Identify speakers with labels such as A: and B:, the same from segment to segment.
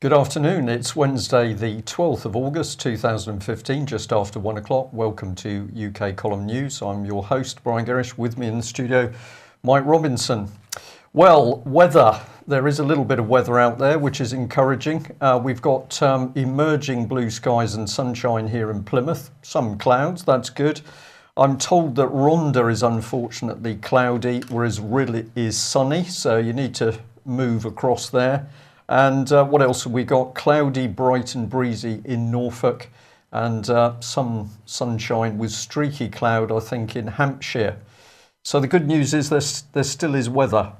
A: Good afternoon. It's Wednesday, the 12th of August 2015, just after 1 o'clock. Welcome to UK Column News. I'm your host, Brian Gerrish. With me in the studio, Mike Robinson. Well, weather. There is a little bit of weather out there, which is encouraging. We've got emerging blue skies and sunshine here in Plymouth. Some clouds, that's good. I'm told that Rhondda is unfortunately cloudy, whereas Rhyl is sunny, so you need to move across there. And what else have we got? Cloudy, bright and breezy in Norfolk, and some sunshine with streaky cloud, I think, in Hampshire. So the good news is there still is weather.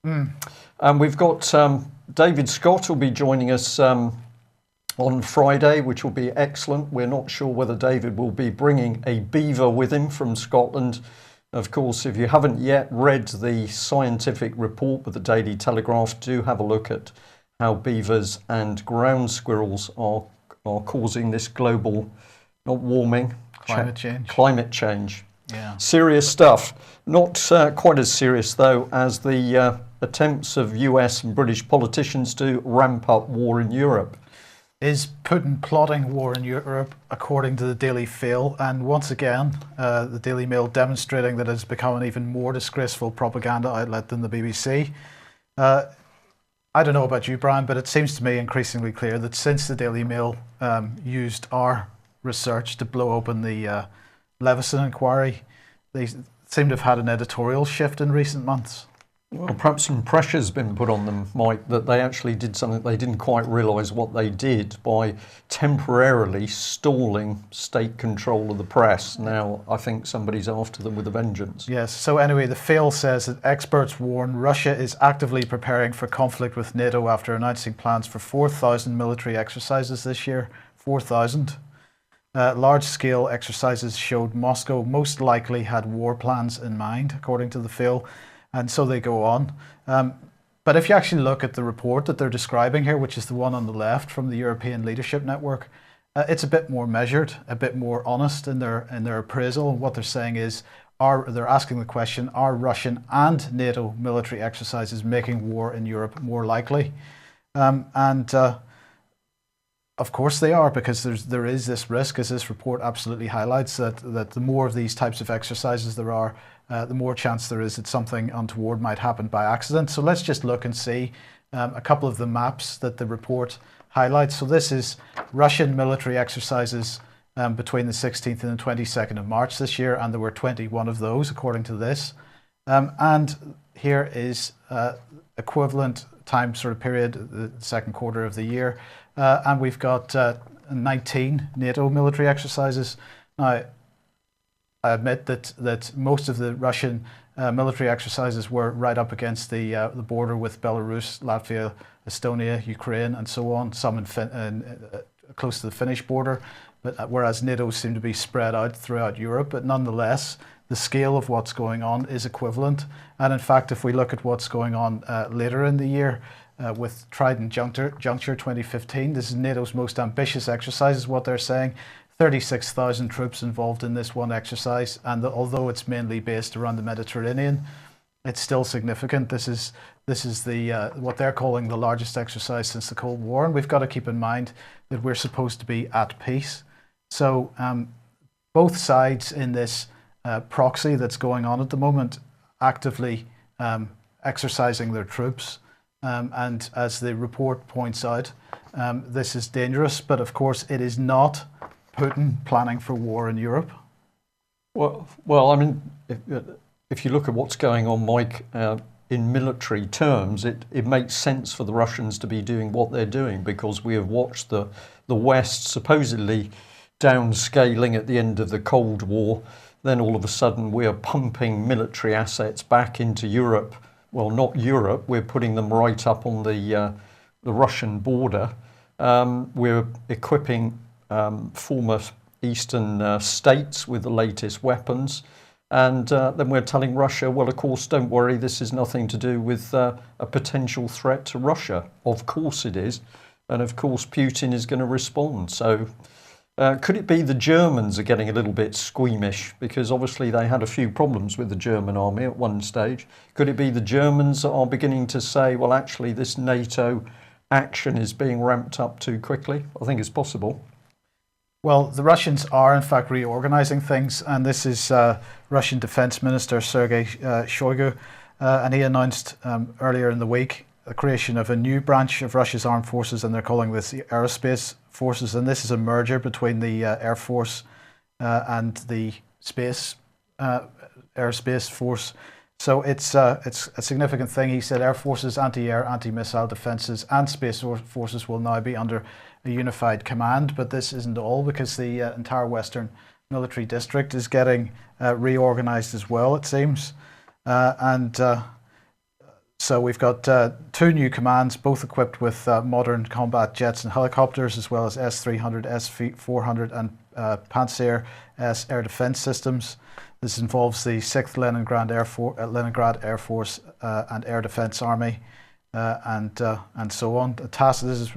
A: And we've got David Scott will be joining us on Friday, which will be excellent. We're not sure whether David will be bringing a beaver with him from Scotland. Of course, if you haven't yet read the scientific report with the Daily Telegraph, do have a look at how beavers and ground squirrels are causing this global, not warming, climate change.
B: Yeah.
A: Serious stuff. Not quite as serious, though, as the attempts of US and British politicians to ramp up war in Europe.
B: Is Putin plotting war in Europe, according to the Daily Mail? And once again, the Daily Mail demonstrating that it's become an even more disgraceful propaganda outlet than the BBC. I don't know about you, Brian, but it seems to me increasingly clear that since the Daily Mail used our research to blow open the Leveson inquiry, they seem to have had an editorial shift in recent months.
A: Well, perhaps some pressure's been put on them, Mike, that they actually did something they didn't quite realise what they did by temporarily stalling state control of the press. Now, I think somebody's after them with a vengeance.
B: Yes, so anyway, the Mail says that experts warn Russia is actively preparing for conflict with NATO after announcing plans for 4,000 military exercises this year. 4,000. Large-scale exercises showed Moscow most likely had war plans in mind, according to the Mail. And so they go on. But if you actually look at the report that they're describing here, which is the one on the left from the European Leadership Network, it's a bit more measured, a bit more honest in their appraisal. What they're saying is, they're asking the question, are Russian and NATO military exercises making war in Europe more likely? Of course they are, because there is this risk, as this report absolutely highlights, that the more of these types of exercises there are, the more chance there is that something untoward might happen by accident. So let's just look and see a couple of the maps that the report highlights. So this is Russian military exercises between the 16th and the 22nd of March this year, and there were 21 of those, according to this. And here is equivalent time sort of period, the second quarter of the year. And we've got 19 NATO military exercises. Now, I admit that most of the Russian military exercises were right up against the border with Belarus, Latvia, Estonia, Ukraine, and so on. Some close to the Finnish border, but whereas NATO seem to be spread out throughout Europe. But nonetheless, the scale of what's going on is equivalent. And in fact, if we look at what's going on later in the year, with Trident Juncture 2015, this is NATO's most ambitious exercise, is what they're saying. 36,000 troops involved in this one exercise, and although it's mainly based around the Mediterranean, it's still significant. This is the what they're calling the largest exercise since the Cold War, and we've got to keep in mind that we're supposed to be at peace. So both sides in this proxy that's going on at the moment actively exercising their troops. And as the report points out, this is dangerous, but of course it is not Putin planning for war in Europe.
A: Well, I mean, if you look at what's going on, Mike, in military terms, it makes sense for the Russians to be doing what they're doing, because we have watched the West supposedly downscaling at the end of the Cold War. Then all of a sudden we are pumping military assets back into Europe. Well, not Europe. We're putting them right up on the Russian border. We're equipping former eastern states with the latest weapons. And then we're telling Russia, well, of course, don't worry, this is nothing to do with a potential threat to Russia. Of course it is. And of course, Putin is going to respond. So could it be the Germans are getting a little bit squeamish? Because obviously they had a few problems with the German army at one stage. Could it be the Germans are beginning to say, well, actually, this NATO action is being ramped up too quickly? I think it's possible.
B: Well, the Russians are in fact reorganizing things, and this is Russian Defense Minister Sergei Shoigu, and he announced earlier in the week the creation of a new branch of Russia's armed forces, and they're calling this the Aerospace Forces, and this is a merger between the Air Force and the Aerospace Force. So it's a significant thing. He said Air Forces, anti-air, anti-missile defences and Space Forces will now be under a unified command, but this isn't all, because the entire Western Military District is getting reorganised as well, it seems. So we've got 2 new commands, both equipped with modern combat jets and helicopters, as well as S-300, S-400 and Pantsir S air defence systems. This involves the 6th Leningrad Air Force and Air Defence Army, and so on. This is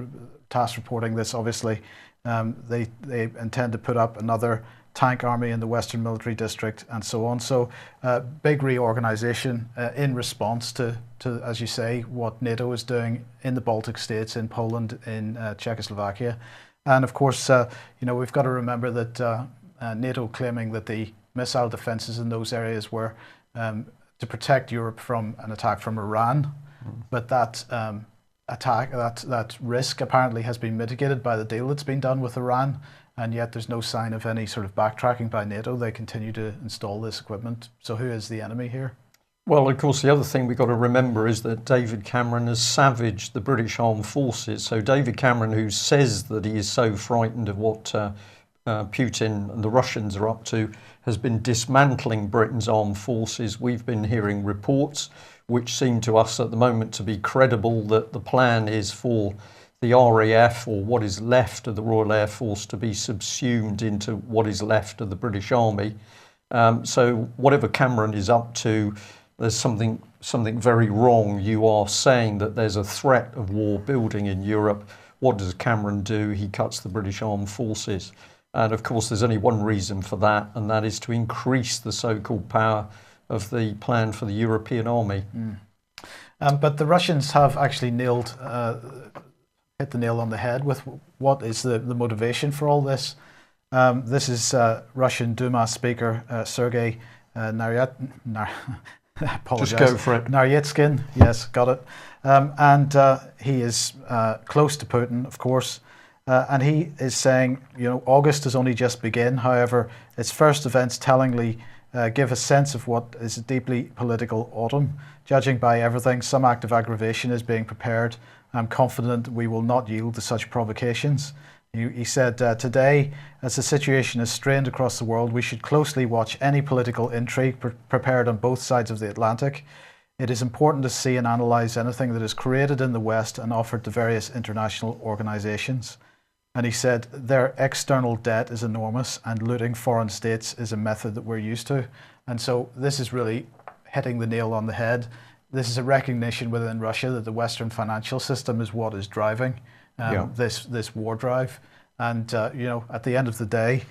B: TASS reporting this. Obviously, they intend to put up another tank army in the Western Military District, and so on. So, big reorganisation in response to, as you say, what NATO is doing in the Baltic states, in Poland, in Czechoslovakia, and of course, we've got to remember that NATO claiming that the missile defences in those areas were to protect Europe from an attack from Iran, but that that risk apparently has been mitigated by the deal that's been done with Iran, and yet there's no sign of any sort of backtracking by NATO. They continue to install this equipment. So who is the enemy here?
A: Well, of course, the other thing we've got to remember is that David Cameron has savaged the British Armed Forces. So David Cameron, who says that he is so frightened of what Putin and the Russians are up to, has been dismantling Britain's armed forces. We've been hearing reports which seem to us at the moment to be credible that the plan is for the RAF, or what is left of the Royal Air Force, to be subsumed into what is left of the British Army. So whatever Cameron is up to, there's something very wrong. You are saying that there's a threat of war building in Europe. What does Cameron do? He cuts the British Armed Forces. And of course, there's only one reason for that, and that is to increase the so-called power of the plan for the European army.
B: But the Russians have actually hit the nail on the head with what is the motivation for all this. This is Russian Duma Speaker Sergei
A: Just go for it.
B: Naryshkin, yes, got it. And he is close to Putin, of course. And he is saying, August has only just begun. However, its first events tellingly give a sense of what is a deeply political autumn. Judging by everything, some act of aggravation is being prepared. I'm confident we will not yield to such provocations. He said, today, as the situation is strained across the world, we should closely watch any political intrigue prepared on both sides of the Atlantic. It is important to see and analyse anything that is created in the West and offered to various international organisations. And he said, their external debt is enormous, and looting foreign states is a method that we're used to. And so this is really hitting the nail on the head. This is a recognition within Russia that the Western financial system is what is driving this war drive. And, at the end of the day,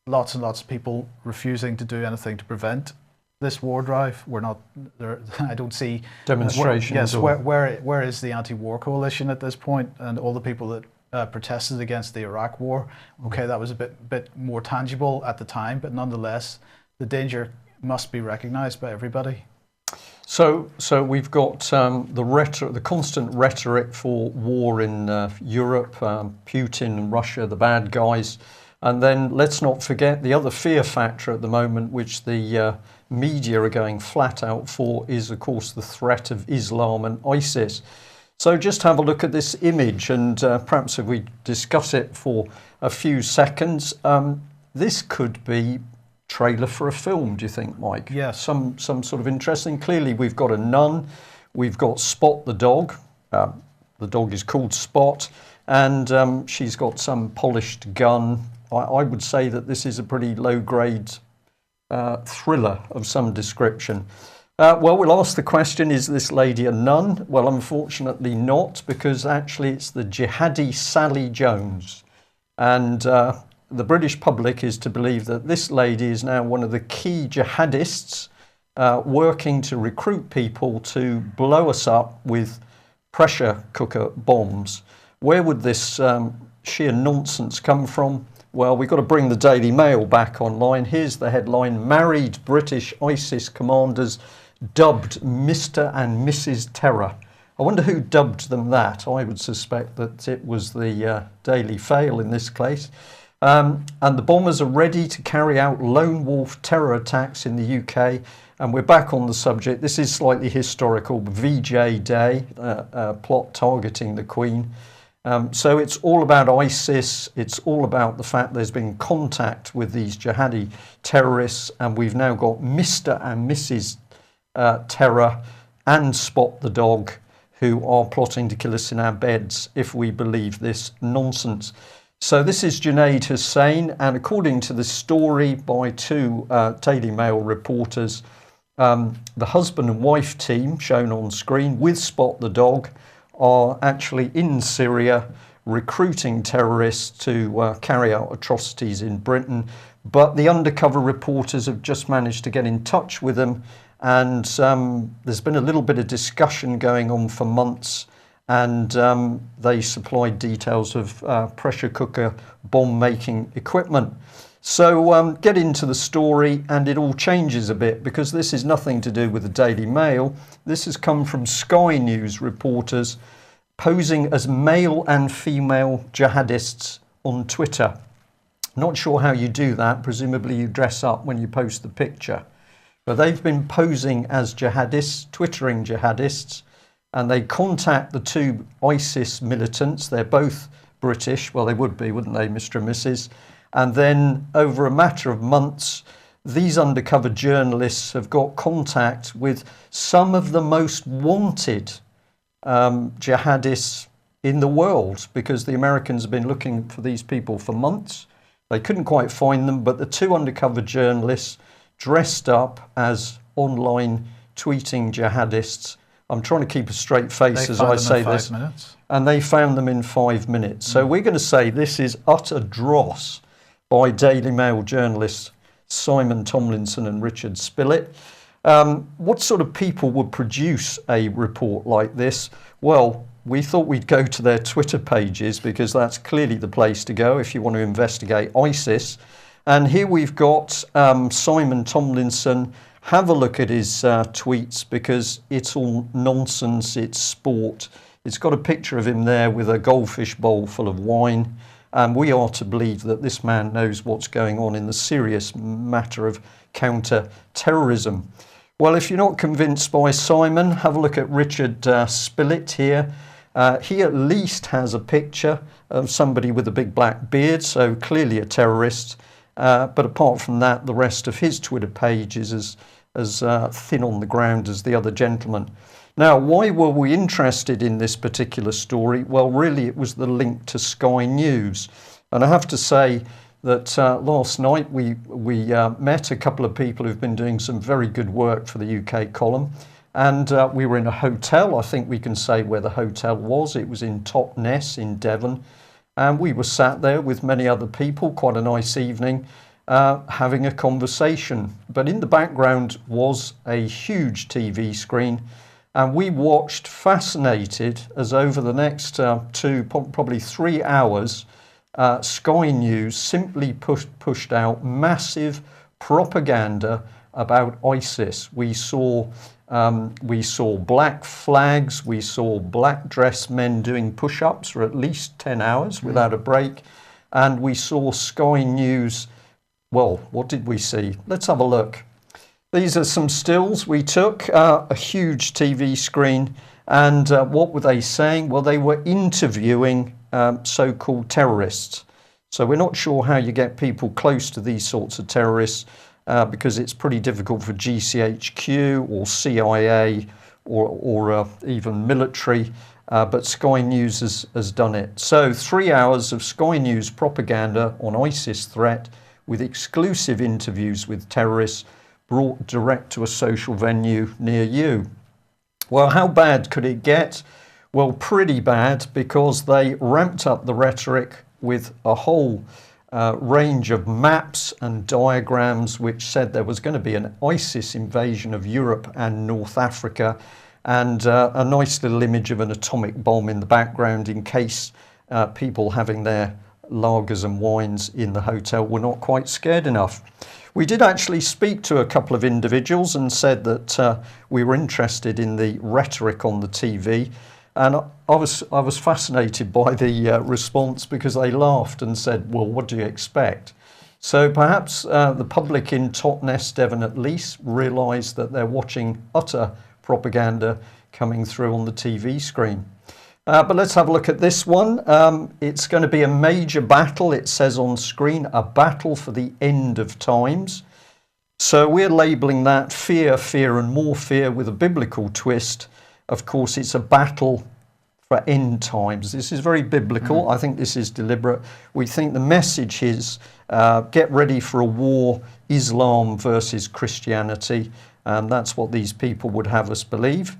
B: lots and lots of people refusing to do anything to prevent this war drive. We're not there. I don't see
A: demonstrations.
B: Where is the anti-war coalition at this point, and all the people that protested against the Iraq war? Okay, that was a bit more tangible at the time, but nonetheless, the danger must be recognised by everybody.
A: So we've got the constant rhetoric for war in Europe, Putin and Russia, the bad guys. And then let's not forget the other fear factor at the moment, which the media are going flat out for, is of course the threat of Islam and ISIS. So just have a look at this image, and perhaps if we discuss it for a few seconds, this could be trailer for a film, do you think, Mike?
B: Yeah.
A: Some sort of interesting. Clearly we've got a nun, we've got Spot the dog. The dog is called Spot, and she's got some polished gun. I would say that this is a pretty low-grade thriller of some description. Well, we'll ask the question, is this lady a nun? Well, unfortunately not, because actually it's the jihadi Sally Jones. And the British public is to believe that this lady is now one of the key jihadists working to recruit people to blow us up with pressure cooker bombs. Where would this sheer nonsense come from? Well, we've got to bring the Daily Mail back online. Here's the headline: married British ISIS commanders dubbed Mr. and Mrs. Terror. I wonder who dubbed them that. I would suspect that it was the Daily Fail in this case. And the bombers are ready to carry out lone wolf terror attacks in the UK. And we're back on the subject. This is slightly historical. VJ Day, plot targeting the Queen. So it's all about ISIS. It's all about the fact there's been contact with these jihadi terrorists. And we've now got Mr. and Mrs. Terror and Spot the Dog, who are plotting to kill us in our beds, if we believe this nonsense. So this is Junaid Hussain, and according to the story by two Daily Mail reporters, the husband and wife team shown on screen with Spot the Dog are actually in Syria recruiting terrorists to carry out atrocities in Britain. But the undercover reporters have just managed to get in touch with them, and there's been a little bit of discussion going on for months, and they supplied details of pressure cooker bomb making equipment. So get into the story, and it all changes a bit, because this is nothing to do with the Daily Mail. This has come from Sky News reporters posing as male and female jihadists on Twitter. Not sure how you do that. Presumably you dress up when you post the picture. But they've been posing as jihadists, twittering jihadists, and they contact the two ISIS militants. They're both British. Well, they would be, wouldn't they, Mr. and Mrs.? And then over a matter of months, these undercover journalists have got contact with some of the most wanted jihadists in the world, because the Americans have been looking for these people for months. They couldn't quite find them, but the two undercover journalists dressed up as online tweeting jihadists. I'm trying to keep a straight face as I say this. And they found them in 5 minutes. So we're going to say this is utter dross by Daily Mail journalists Simon Tomlinson and Richard Spillett. What sort of people would produce a report like this? Well, we thought we'd go to their Twitter pages, because that's clearly the place to go if you want to investigate ISIS. And here we've got Simon Tomlinson. Have a look at his tweets, because it's all nonsense, it's sport. It's got a picture of him there with a goldfish bowl full of wine. And we are to believe that this man knows what's going on in the serious matter of counter-terrorism. Well, if you're not convinced by Simon, have a look at Richard Spillett here. He at least has a picture of somebody with a big black beard, so clearly a terrorist. But apart from that, the rest of his Twitter page is as thin on the ground as the other gentleman. Now, why were we interested in this particular story? Well, really, it was the link to Sky News. And I have to say that last night we met a couple of people who've been doing some very good work for the UK column. And we were in a hotel. I think we can say where the hotel was. It was in Totnes in Devon. And we were sat there with many other people, quite a nice evening, having a conversation. But in the background was a huge TV screen. And we watched, fascinated, as over the next probably 3 hours, Sky News simply pushed out massive propaganda about ISIS. We saw black flags, we saw black dressed men doing push-ups for at least 10 hours without a break, and we saw Sky News. Well, what did we see? Let's have a look. These are some stills we took, a huge TV screen, and what were they saying? Well, they were interviewing so-called terrorists. So we're not sure how you get people close to these sorts of terrorists, because it's pretty difficult for GCHQ or CIA or even military, but Sky News has done it. So 3 hours of Sky News propaganda on ISIS threat, with exclusive interviews with terrorists brought direct to a social venue near you. Well, how bad could it get? Well, pretty bad, because they ramped up the rhetoric with a whole range of maps and diagrams which said there was going to be an ISIS invasion of Europe and North Africa. and a nice little image of an atomic bomb in the background in case people having their lagers and wines in the hotel were not quite scared enough. We did actually speak to a couple of individuals and said that we were interested in the rhetoric on the TV, and I was fascinated by the response, because they laughed and said, well, what do you expect? So perhaps the public in Totnes, Devon at least, realise that they're watching utter propaganda coming through on the TV screen. But let's have a look at this one. It's going to be a major battle. It says on screen, a battle for the end of times. So we're labelling that fear, fear and more fear with a biblical twist. Of course, it's a battle for end times. This is very biblical. I think this is deliberate. We think the message is get ready for a war, Islam versus Christianity. And that's what these people would have us believe.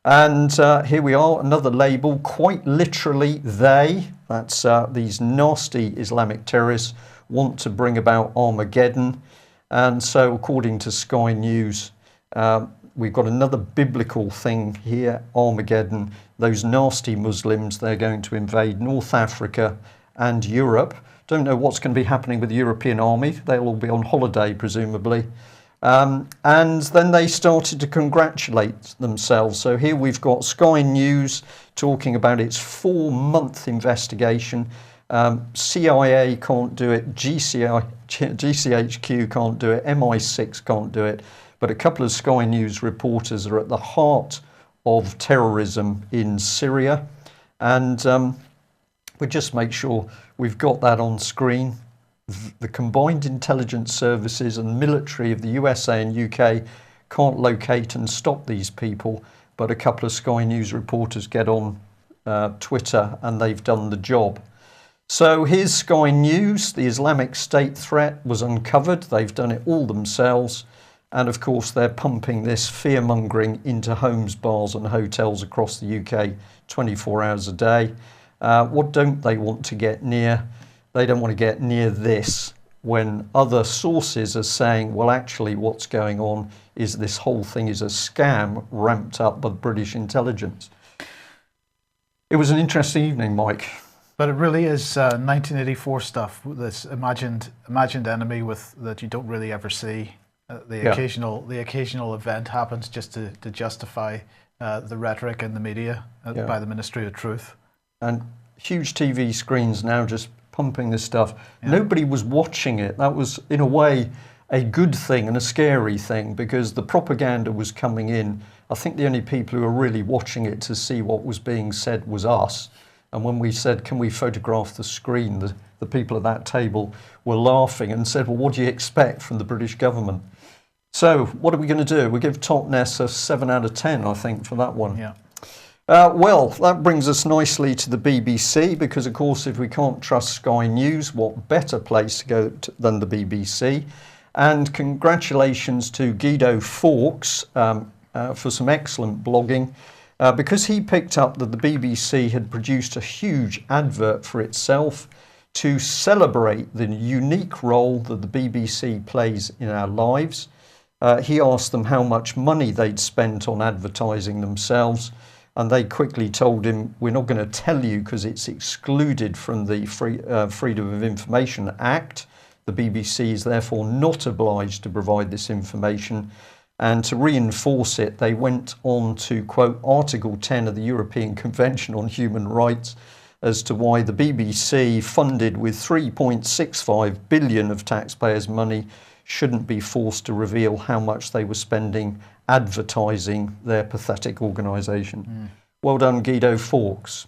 A: And here we are, another label, quite literally they, that's these nasty Islamic terrorists, want to bring about Armageddon. And so according to Sky News, we've got another biblical thing here, Armageddon. Those nasty Muslims, they're going to invade North Africa and Europe. Don't know what's going to be happening with the European army. They'll all be on holiday, presumably. And then they started to congratulate themselves. So here we've got Sky News talking about its 4-month investigation. CIA can't do it, GCHQ can't do it, MI6 can't do it. But a couple of Sky News reporters are at the heart of terrorism in Syria. And we'll just make sure we've got that on screen. The combined intelligence services and military of the USA and UK can't locate and stop these people, but a couple of Sky News reporters get on Twitter and they've done the job. So here's Sky News. The Islamic State threat was uncovered. They've done it all themselves. And of course, they're pumping this fear-mongering into homes, bars and hotels across the UK 24 hours a day. What don't they want to get near? They don't want to get near this, when other sources are saying, well, actually what's going on is this whole thing is a scam ramped up by British intelligence. It was an interesting evening, Mike.
B: But it really is 1984 stuff, this imagined enemy that you don't really ever see. The occasional event happens just to justify the rhetoric in the media by the Ministry of Truth. And
A: huge TV screens now just pumping this stuff. Nobody was watching it. That was, in a way, a good thing and a scary thing, because the propaganda was coming in. I think the only people who were really watching it to see what was being said was us. And when we said, can we photograph the screen, the people at that table were laughing and said, well, what do you expect from the British government? So what are we going to do? We give Totnes a 7 out of 10, I think, for that one.
B: Yeah.
A: Well, that brings us nicely to the BBC, because, of course, if we can't trust Sky News, what better place to go than the BBC? And congratulations to Guido Fawkes for some excellent blogging, because he picked up that the BBC had produced a huge advert for itself to celebrate the unique role that the BBC plays in our lives. He asked them how much money they'd spent on advertising themselves, and they quickly told him, we're not going to tell you because it's excluded from the Freedom of Information Act. The BBC is therefore not obliged to provide this information. And to reinforce it, they went on to quote Article 10 of the European Convention on Human Rights as to why the BBC, funded with 3.65 billion of taxpayers' money, shouldn't be forced to reveal how much they were spending advertising their pathetic organisation. Well done, Guido Fawkes.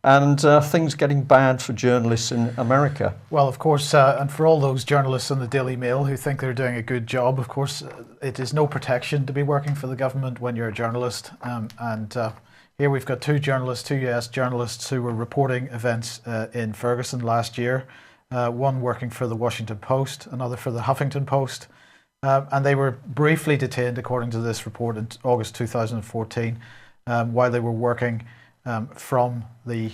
A: And things getting bad for journalists in America.
B: Well, of course, and for all those journalists on the Daily Mail who think they're doing a good job, of course, it is no protection to be working for the government when you're a journalist. Here we've got two US journalists who were reporting events in Ferguson last year. One working for the Washington Post, another for the Huffington Post. And they were briefly detained, according to this report, in August 2014, while they were working from the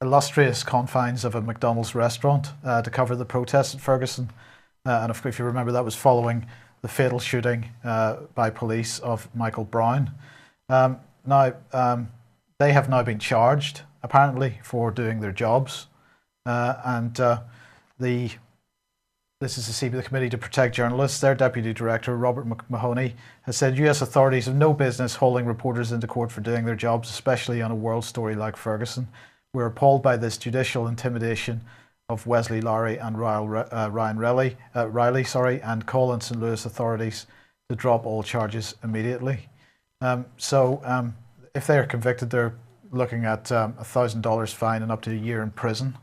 B: illustrious confines of a McDonald's restaurant to cover the protests at Ferguson. And if you remember, that was following the fatal shooting by police of Michael Brown. They have now been charged, apparently, for doing their jobs. This is the Committee to Protect Journalists. Their Deputy Director, Robert Mahoney, has said US authorities have no business hauling reporters into court for doing their jobs, especially on a world story like Ferguson. We're appalled by this judicial intimidation of Wesley Lowery and Ryan Riley, and call on St. Louis authorities to drop all charges immediately. If they're convicted, they're looking at $1,000 fine and up to a year in prison.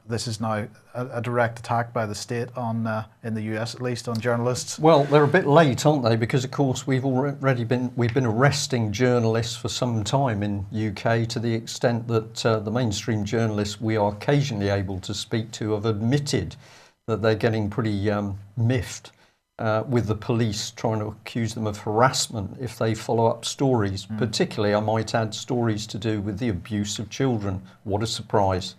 B: This is now a direct attack by the state on, in the US at least, on journalists.
A: Well, they're a bit late, aren't they? Because of course we've been arresting journalists for some time in UK, to the extent that the mainstream journalists we are occasionally able to speak to have admitted that they're getting pretty miffed with the police trying to accuse them of harassment if they follow up stories. Particularly, I might add, stories to do with the abuse of children. What a surprise.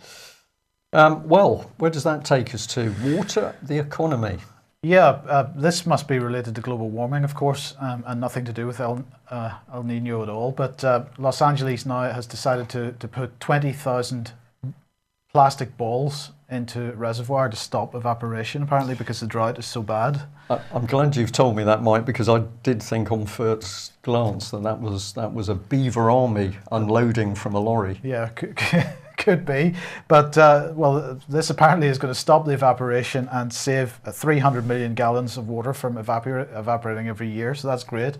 A: Well, where does that take us to? Water, the economy.
B: Yeah, this must be related to global warming, of course, and nothing to do with El Nino at all. But Los Angeles now has decided to put 20,000 plastic balls into a reservoir to stop evaporation, apparently, because the drought is so bad.
A: I'm glad you've told me that, Mike, because I did think on first glance that was a beaver army unloading from a lorry.
B: Yeah, could be. But, this apparently is going to stop the evaporation and save 300 million gallons of water from evaporating every year, so that's great.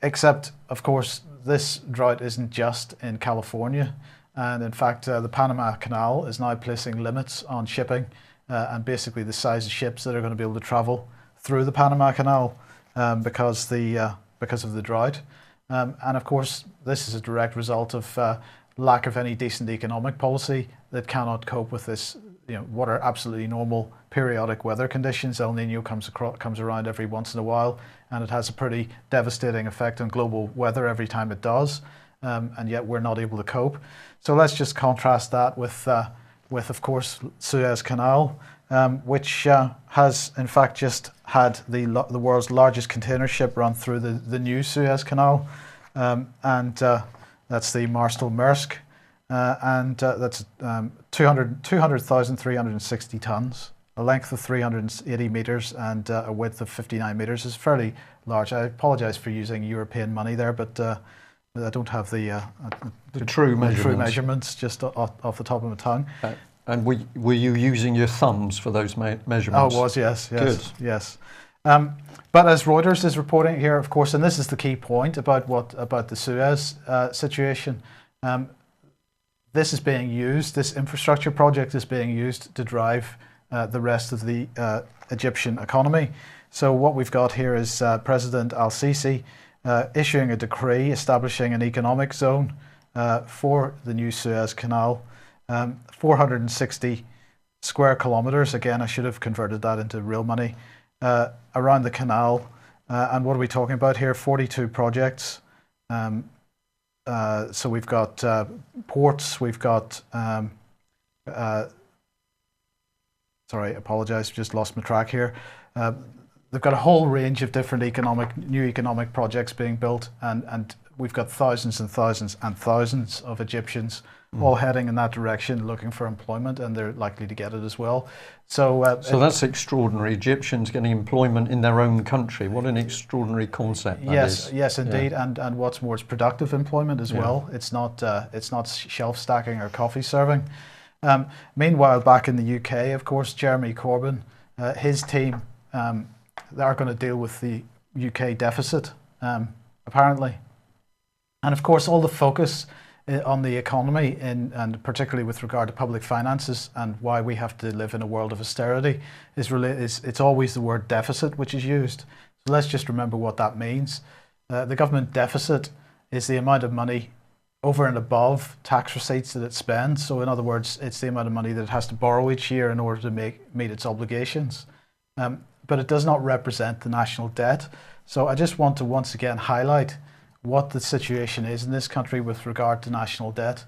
B: Except, of course, this drought isn't just in California. And in fact, the Panama Canal is now placing limits on shipping and basically the size of ships that are going to be able to travel through the Panama Canal because of the drought. And of course, this is a direct result of lack of any decent economic policy that cannot cope with this, what are absolutely normal periodic weather conditions. El Nino comes around every once in a while, and it has a pretty devastating effect on global weather every time it does. And yet we're not able to cope. So let's just contrast that with of course, Suez Canal, which has in fact just had the world's largest container ship run through the new Suez Canal, and that's the Marstal Maersk, and that's 200,360 tons, a length of 380 meters and a width of 59 meters. Is fairly large. I apologize for using European money there, but I don't have the
A: true
B: measurements just off the top of my tongue.
A: And were you using your thumbs for those measurements?
B: Oh, I was, yes.
A: Good.
B: Yes. But as Reuters is reporting here, of course, and this is the key point about the Suez situation, this is being used, this infrastructure project is being used to drive the rest of the Egyptian economy. So what we've got here is President al-Sisi issuing a decree establishing an economic zone for the new Suez Canal, 460 square kilometers. Again, I should have converted that into real money, around the canal. And what are we talking about here? 42 projects. So we've got ports, we've got, sorry, apologize, just lost my track here. They've got a whole range of different new economic projects being built, and we've got thousands and thousands and thousands of Egyptians all heading in that direction, looking for employment, and they're likely to get it as well. So
A: that's extraordinary. Egyptians getting employment in their own country. What an extraordinary concept that is.
B: Yes, indeed. Yeah. And what's more, it's productive employment as well. It's not shelf stacking or coffee serving. Meanwhile, back in the UK, of course, Jeremy Corbyn, his team, they are going to deal with the UK deficit, apparently. And of course, all the focus on the economy, and particularly with regard to public finances and why we have to live in a world of austerity, it's always the word deficit which is used. So let's just remember what that means. The government deficit is the amount of money over and above tax receipts that it spends. So in other words, it's the amount of money that it has to borrow each year in order to meet its obligations. But it does not represent the national debt. So I just want to once again highlight what the situation is in this country with regard to national debt.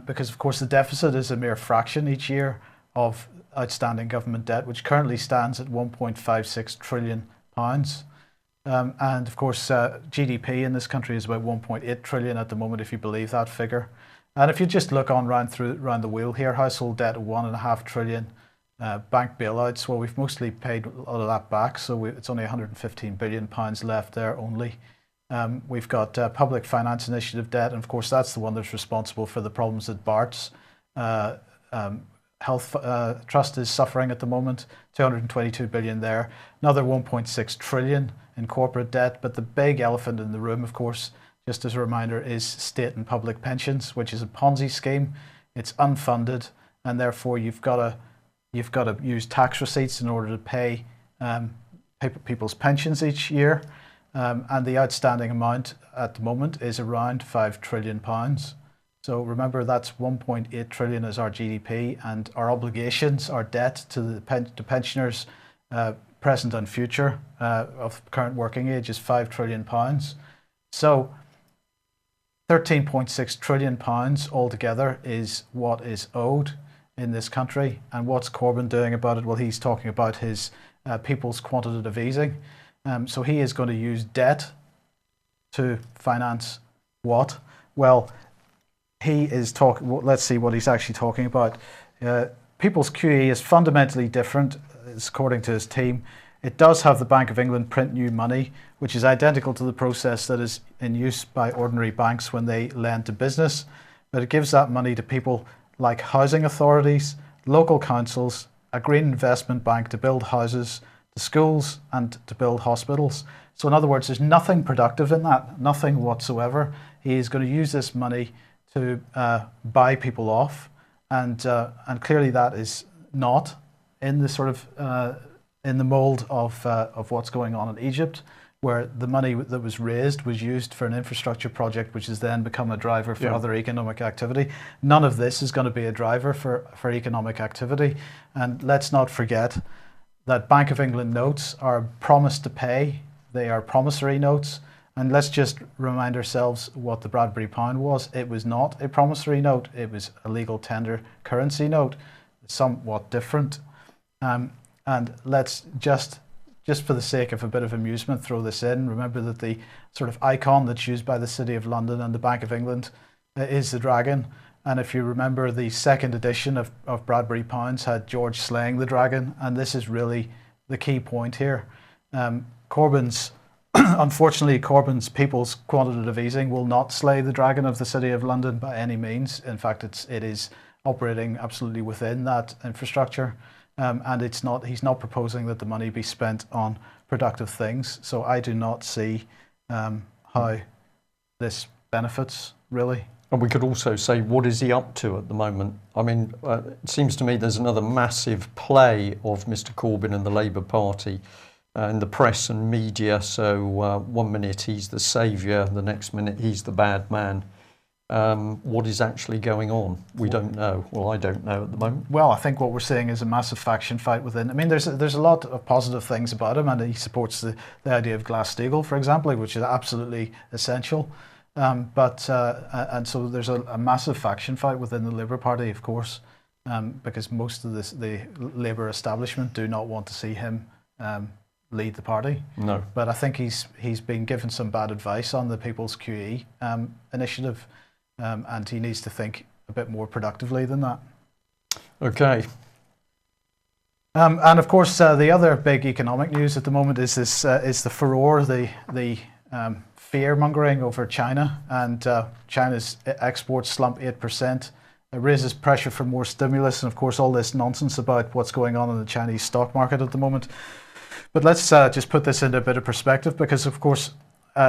B: Because of course the deficit is a mere fraction each year of outstanding government debt, which currently stands at £1.56 trillion. And of course, GDP in this country is about 1.8 trillion at the moment, if you believe that figure. And if you just look on round the wheel here, household debt of 1.5 trillion, bank bailouts, well, we've mostly paid a lot of that back, so it's only 115 billion pounds left there only. We've got public finance initiative debt, and of course that's the one that's responsible for the problems that Bart's Health Trust is suffering at the moment. 222 billion there, another 1.6 trillion in corporate debt. But the big elephant in the room, of course, just as a reminder, is state and public pensions, which is a Ponzi scheme. It's unfunded, and therefore you've got to use tax receipts in order to pay people's pensions each year. And the outstanding amount at the moment is around £5 trillion. So remember, that's 1.8 trillion is our GDP, and our obligations, our debt to the pensioners, present and future, of current working age is £5 trillion. So £13.6 trillion altogether is what is owed in this country. And what's Corbyn doing about it? Well, he's talking about his people's quantitative easing. So he is going to use debt to finance what? Well, he is talking. Let's see what he's actually talking about. People's QE is fundamentally different, according to his team. It does have the Bank of England print new money, which is identical to the process that is in use by ordinary banks when they lend to business. But it gives that money to people like housing authorities, local councils, a green investment bank to build houses, to schools, and to build hospitals. So in other words, there's nothing productive in that, nothing whatsoever. He is going to use this money to buy people off, and clearly that is not in the sort of in the mold of what's going on in Egypt, where the money that was raised was used for an infrastructure project, which has then become a driver for other economic activity. None of this is going to be a driver for economic activity. And let's not forget that Bank of England notes are promised to pay. They are promissory notes. And let's just remind ourselves what the Bradbury pound was. It was not a promissory note. It was a legal tender currency note, somewhat different. And let's just for the sake of a bit of amusement, throw this in. Remember that the sort of icon that's used by the City of London and the Bank of England is the dragon. And if you remember, the second edition of Bradbury pounds had George slaying the dragon. And this is really the key point here. Unfortunately, Corbyn's people's quantitative easing will not slay the dragon of the City of London by any means. In fact, it is operating absolutely within that infrastructure. And he's not proposing that the money be spent on productive things. So I do not see how this benefits, really.
A: And we could also say, what is he up to at the moment? I mean, it seems to me there's another massive play of Mr. Corbyn and the Labour Party in the press and media. So 1 minute he's the saviour, the next minute he's the bad man. What is actually going on? We don't know. Well, I don't know at the moment.
B: Well, I think what we're seeing is a massive faction fight within. I mean, there's a lot of positive things about him, and he supports the idea of Glass-Steagall, for example, which is absolutely essential. And so there's a massive faction fight within the Labour Party, of course, because most of the Labour establishment do not want to see him lead the party.
A: No.
B: But I think he's been given some bad advice on the People's QE initiative. And he needs to think a bit more productively than that.
A: Okay.
B: And of course, the other big economic news at the moment is the furore, the fear mongering over China, and China's exports slump 8%. It raises pressure for more stimulus, and of course, all this nonsense about what's going on in the Chinese stock market at the moment. But let's just put this into a bit of perspective, because of course,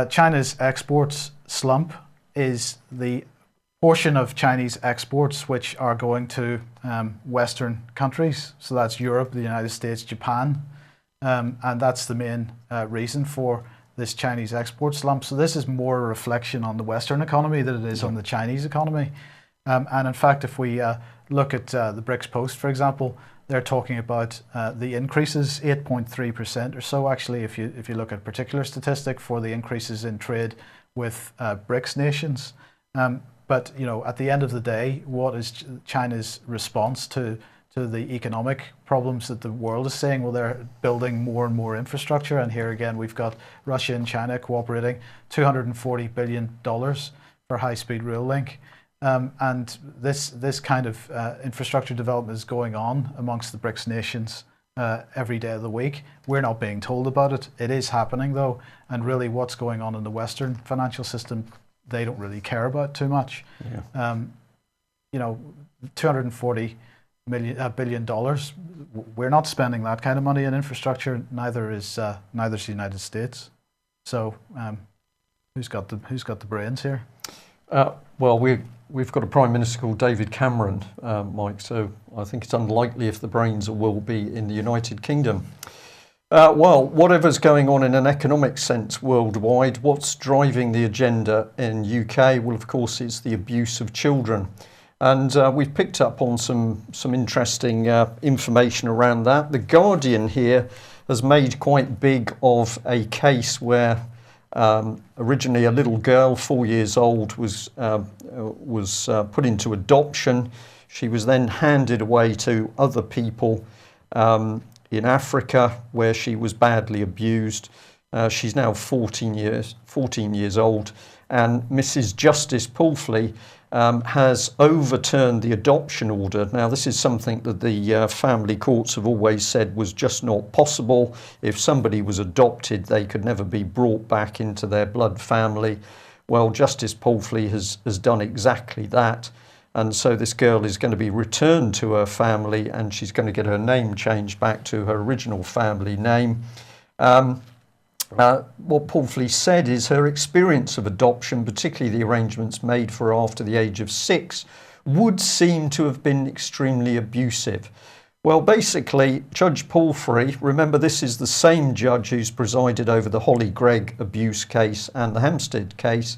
B: China's exports slump is the portion of Chinese exports which are going to Western countries. So that's Europe, the United States, Japan. And that's the main reason for this Chinese export slump. So this is more a reflection on the Western economy than it is on the Chinese economy. And in fact, if we look at the BRICS Post, for example, they're talking about the increases, 8.3% or so. Actually, if you look at a particular statistic for the increases in trade with BRICS nations. But at the end of the day, what is China's response to to the economic problems that the world is seeing. Well, they're building more and more infrastructure, and here again we've got Russia and China cooperating, $240 billion for high-speed rail link. And this kind of infrastructure development is going on amongst the BRICS nations every day of the week. We're not being told about it. It is happening though, and really what's going on in the Western financial system, they don't really care about too much. Yeah. You know, $240 billion. We're not spending that kind of money in infrastructure. Neither is the United States. So who's got the brains here?
A: Well, we've got a Prime Minister called David Cameron, Mike, so I think it's unlikely if the brains will be in the United Kingdom. Well, whatever's going on in an economic sense worldwide, what's driving the agenda in UK? Well, of course, it's the abuse of children. And we've picked up on some interesting information around that. The Guardian here has made quite big of a case where originally a little girl, 4 years old, was put into adoption. She was then handed away to other people in Africa, where she was badly abused. She's now 14 years old, and Mrs. Justice Pulfley has overturned the adoption order. Now, this is something that the family courts have always said was just not possible. If somebody was adopted, they could never be brought back into their blood family. Well, Justice Pulfley has done exactly that. And so this girl is going to be returned to her family, and she's going to get her name changed back to her original family name. What Pulfley said is her experience of adoption, particularly the arrangements made for her after the age of 6, would seem to have been extremely abusive. Well, basically, Judge Pulfrey, remember this is the same judge who's presided over the Holly Gregg abuse case and the Hampstead case.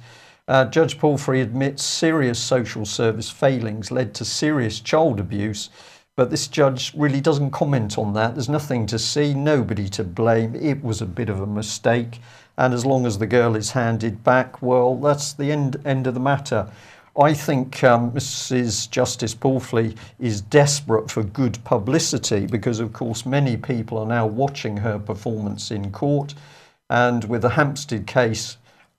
A: Judge Pulfrey admits serious social service failings led to serious child abuse, but this judge really doesn't comment on that. There's nothing to see, nobody to blame. It was a bit of a mistake, and as long as the girl is handed back, well, that's the end of the matter. I think Mrs. Justice Pulfley is desperate for good publicity because, of course, many people are now watching her performance in court, and with the Hampstead case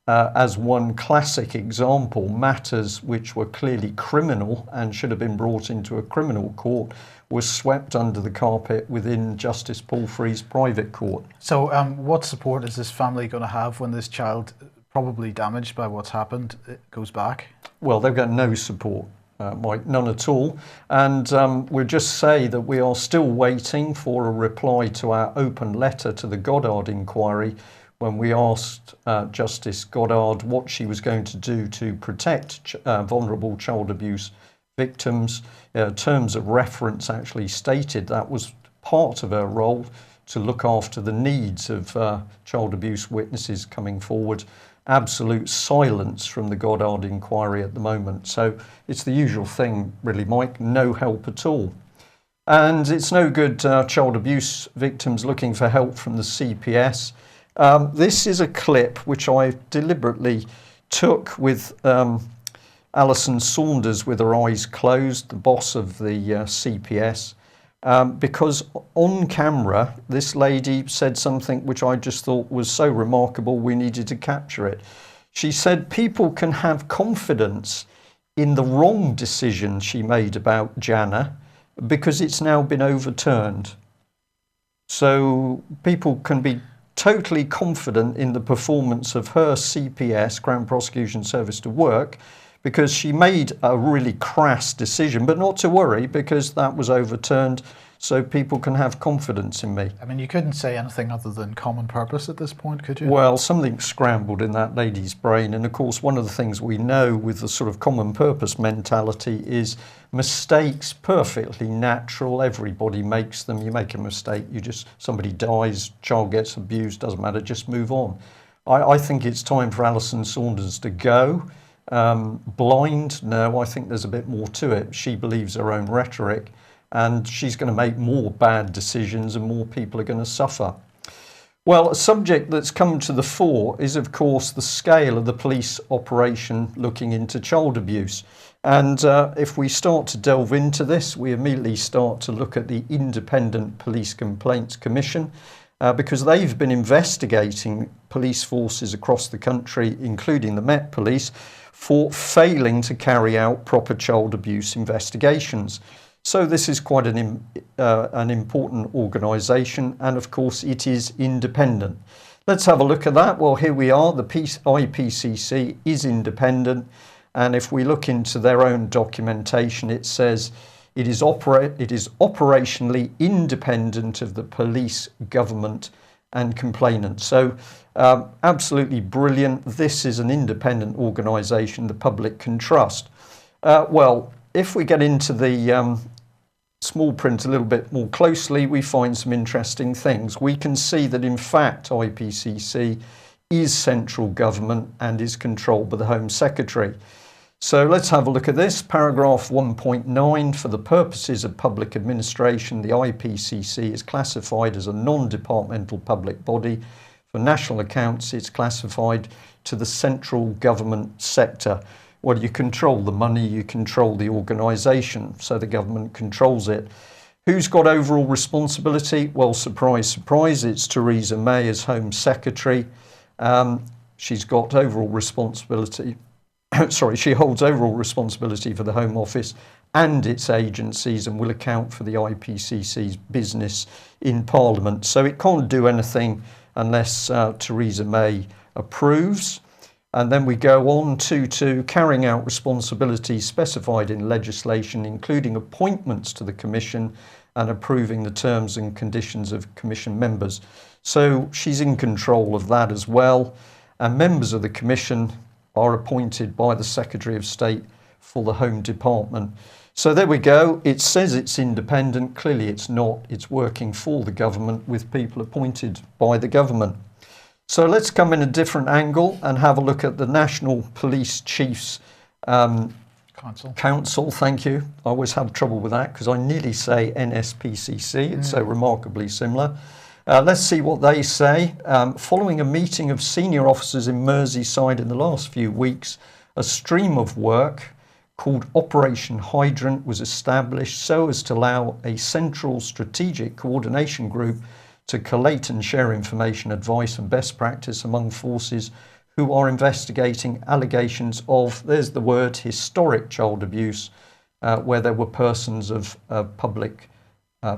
A: as one classic example, matters which were clearly criminal and should have been brought into a criminal court were swept under the carpet within Justice Pulfrey's private court. So
B: what support is this family going to have when this child, probably damaged by what's happened, goes back?
A: Well, they've got no support, Mike, none at all. And we'll just say that we are still waiting for a reply to our open letter to the Goddard inquiry, when we asked Justice Goddard what she was going to do to protect vulnerable child abuse victims. Terms of reference actually stated that was part of her role, to look after the needs of child abuse witnesses coming forward. Absolute silence from the Goddard inquiry at the moment. So it's the usual thing, really, Mike, no help at all. And it's no good child abuse victims looking for help from the CPS. This is a clip which I deliberately took with Alison Saunders with her eyes closed, the boss of the CPS, because on camera this lady said something which I just thought was so remarkable we needed to capture it. She said people can have confidence in the wrong decision she made about Jana because it's now been overturned. So people can be totally confident in the performance of her CPS, Crown Prosecution Service to Work, because she made a really crass decision, but not to worry because that was overturned, so people can have confidence in me.
B: I mean, you couldn't say anything other than common purpose at this point, could you?
A: Well, something scrambled in that lady's brain, and of course one of the things we know with the sort of common purpose mentality is mistakes, perfectly natural, everybody makes them. You make a mistake, somebody dies, child gets abused, doesn't matter, just move on. I think it's time for Alison Saunders to go. Blind? No, I think there's a bit more to it. She believes her own rhetoric, and she's going to make more bad decisions and more people are going to suffer. Well, a subject that's come to the fore is, of course, the scale of the police operation looking into child abuse. And if we start to delve into this, we immediately start to look at the Independent Police Complaints Commission, because they've been investigating police forces across the country, including the Met Police, for failing to carry out proper child abuse investigations. So this is quite an important organisation, and of course it is independent. Let's have a look at that. Well, here we are. The IPCC is independent, and if we look into their own documentation, it says it is operationally independent of the police, government and complainant. So absolutely brilliant. This is an independent organisation the public can trust. Well, if we get into the small print a little bit more closely, we find some interesting things. We can see that in fact IPCC is central government and is controlled by the Home Secretary. So let's have a look at this. Paragraph 1.9, for the purposes of public administration, the IPCC is classified as a non-departmental public body. For national accounts, it's classified to the central government sector. Well, you control the money, you control the organisation, so the government controls it. Who's got overall responsibility? Well, surprise, surprise, it's Theresa May as Home Secretary. She's got overall responsibility. She holds overall responsibility for the Home Office and its agencies and will account for the IPCC's business in Parliament. So it can't do anything unless Theresa May approves. And then we go on to carrying out responsibilities specified in legislation, including appointments to the Commission and approving the terms and conditions of Commission members. So she's in control of that as well. And members of the Commission are appointed by the Secretary of State for the Home Department. So there we go. It says it's independent. Clearly it's not. It's working for the government with people appointed by the government. So let's come in a different angle and have a look at the National Police Chiefs Council. Thank you. I always have trouble with that because I nearly say NSPCC. It's so remarkably similar. Let's see what they say. Following a meeting of senior officers in Merseyside in the last few weeks, a stream of work called Operation Hydrant was established so as to allow a central strategic coordination group to collate and share information, advice and best practice among forces who are investigating allegations of, there's the word, historic child abuse, where there were persons of public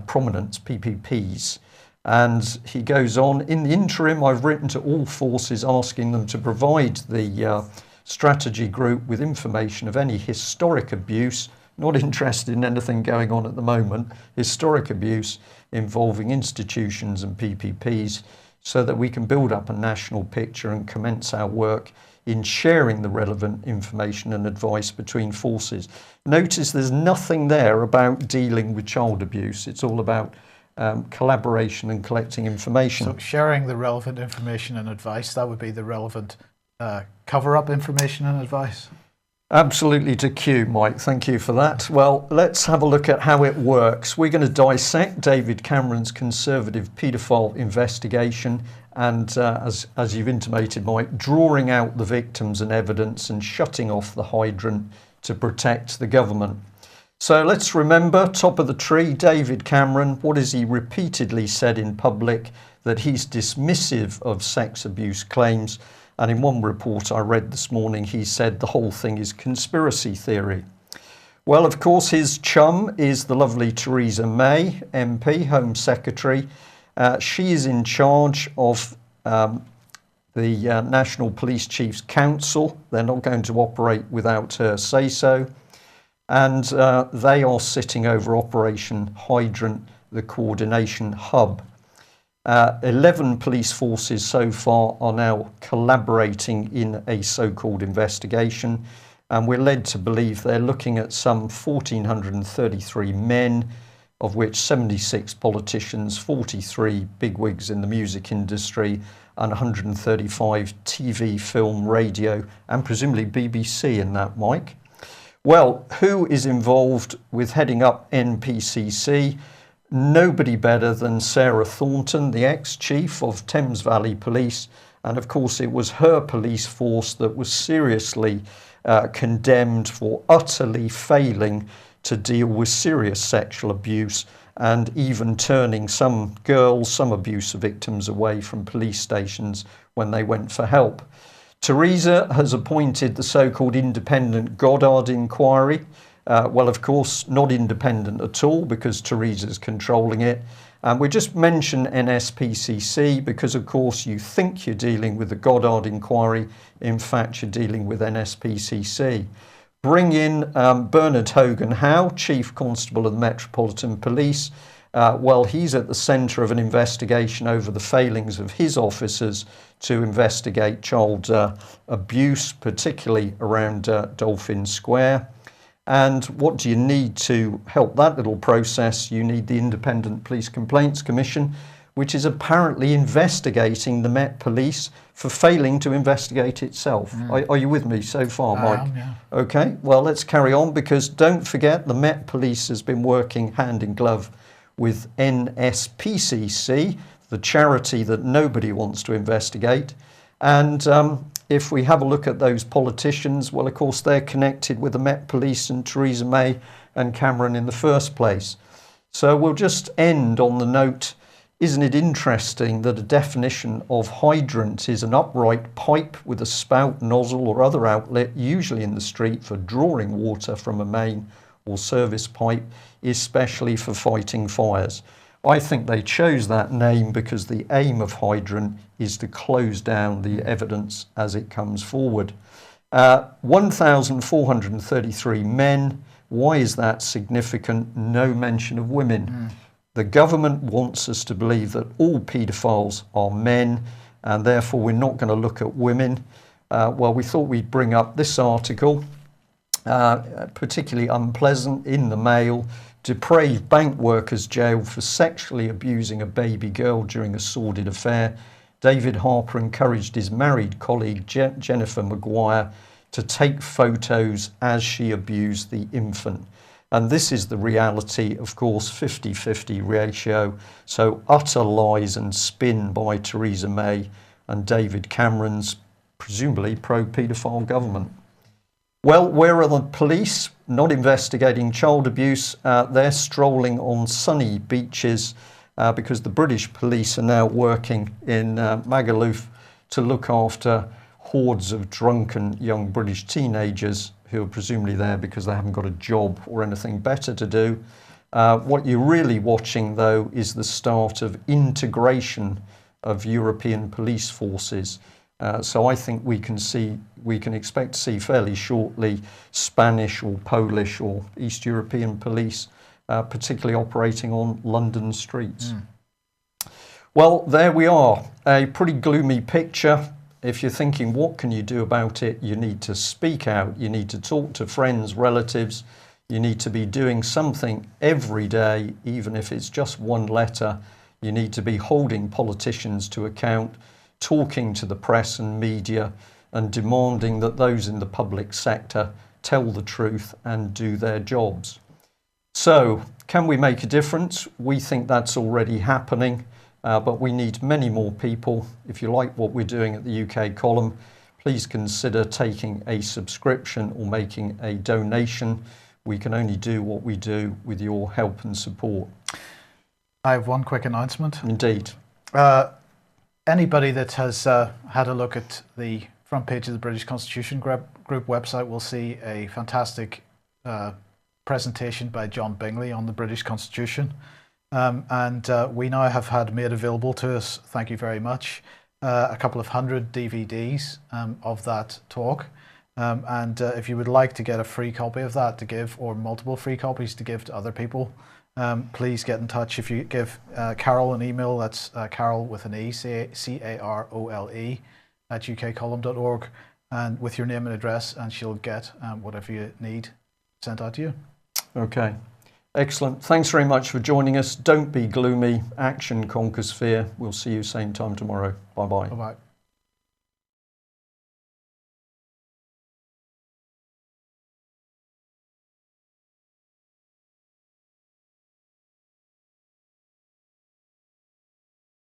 A: prominence, PPPs. And he goes on, in the interim, I've written to all forces asking them to provide the strategy group with information of any historic abuse, not interested in anything going on at the moment, historic abuse involving institutions and PPPs, so that we can build up a national picture and commence our work in sharing the relevant information and advice between forces. Notice there's nothing there about dealing with child abuse. It's all about collaboration and collecting information.
B: So sharing the relevant information and advice, that would be the relevant cover-up information and advice?
A: Absolutely to cue, Mike. Thank you for that. Well, let's have a look at how it works. We're going to dissect David Cameron's Conservative paedophile investigation and, as you've intimated, Mike, drawing out the victims and evidence and shutting off the hydrant to protect the government. So let's remember, top of the tree, David Cameron. What has he repeatedly said in public? That he's dismissive of sex abuse claims. And in one report I read this morning, he said the whole thing is conspiracy theory. Well, of course, his chum is the lovely Theresa May, MP, Home Secretary. She is in charge of the National Police Chiefs Council. They're not going to operate without her say-so. And they are sitting over Operation Hydrant, the coordination hub. 11 police forces so far are now collaborating in a so-called investigation, and we're led to believe they're looking at some 1,433 men, of which 76 politicians, 43 bigwigs in the music industry, and 135 TV, film, radio, and presumably BBC in that, Mike. Well, who is involved with heading up NPCC? nobody better than Sarah Thornton, the ex-chief of Thames Valley Police. And of course, it was her police force that was seriously condemned for utterly failing to deal with serious sexual abuse and even turning some girls, some abuse victims, away from police stations when they went for help. Theresa has appointed the so-called independent Goddard inquiry. Well, of course, not independent at all, because Theresa's controlling it. And we just mention NSPCC because, of course, you think you're dealing with the Goddard inquiry. In fact, you're dealing with NSPCC. Bring in Bernard Hogan Howe, Chief Constable of the Metropolitan Police. Well, he's at the centre of an investigation over the failings of his officers to investigate child abuse, particularly around Dolphin Square. And what do you need to help that little process? You need the Independent Police Complaints Commission, which is apparently investigating the Met Police for failing to investigate itself. Are you with me so far, Mike?
B: Yeah.
A: Okay, well, let's carry on, because don't forget the Met Police has been working hand in glove with NSPCC, the charity that nobody wants to investigate. And if we have a look at those politicians, well, of course, they're connected with the Met Police and Theresa May and Cameron in the first place. So we'll just end on the note, isn't it interesting that a definition of hydrant is an upright pipe with a spout, nozzle or other outlet, usually in the street for drawing water from a main or service pipe, especially for fighting fires? I think they chose that name because the aim of hydrant is to close down the evidence as it comes forward. 1,433 men. Why is that significant? No mention of women. The government wants us to believe that all paedophiles are men, and therefore we're not going to look at women. Well, we thought we'd bring up this article, particularly unpleasant, in the Mail. Depraved bank workers jailed for sexually abusing a baby girl during a sordid affair. David Harper encouraged his married colleague Jennifer Maguire to take photos as she abused the infant. And this is the reality, of course, 50-50 ratio. So utter lies and spin by Theresa May and David Cameron's presumably pro-paedophile government. Well, where are the police? Not investigating child abuse. They're strolling on sunny beaches because the British police are now working in Magaluf to look after hordes of drunken young British teenagers who are presumably there because they haven't got a job or anything better to do. What you're really watching, though, is the start of integration of European police forces. So I think we can expect to see fairly shortly Spanish or Polish or East European police, particularly operating on London streets. Well, there we are, a pretty gloomy picture. If you're thinking, what can you do about it? You need to speak out. You need to talk to friends, relatives. You need to be doing something every day, even if it's just one letter. You need to be holding politicians to account, talking to the press and media, and demanding that those in the public sector tell the truth and do their jobs. So, can we make a difference? We think that's already happening, but we need many more people. If you like what we're doing at the UK Column, please consider taking a subscription or making a donation. We can only do what we do with your help and support.
B: I have one quick announcement.
A: Indeed.
B: Anybody that has had a look at the front page of the British Constitution Group website will see a fantastic presentation by John Bingley on the British Constitution. And we now have had made available to us, thank you very much, a couple of 100 DVDs of that talk. And if you would like to get a free copy of that to give, or multiple free copies to give to other people, please get in touch. If you give Carol an email, that's Carol with an E, C-A-R-O-L-E, at ukcolumn.org, and with your name and address, and she'll get whatever you need sent out to you. Okay. Excellent. Thanks very much for joining us. Don't be gloomy. Action conquers fear. We'll see you same time tomorrow. Bye-bye. Bye-bye.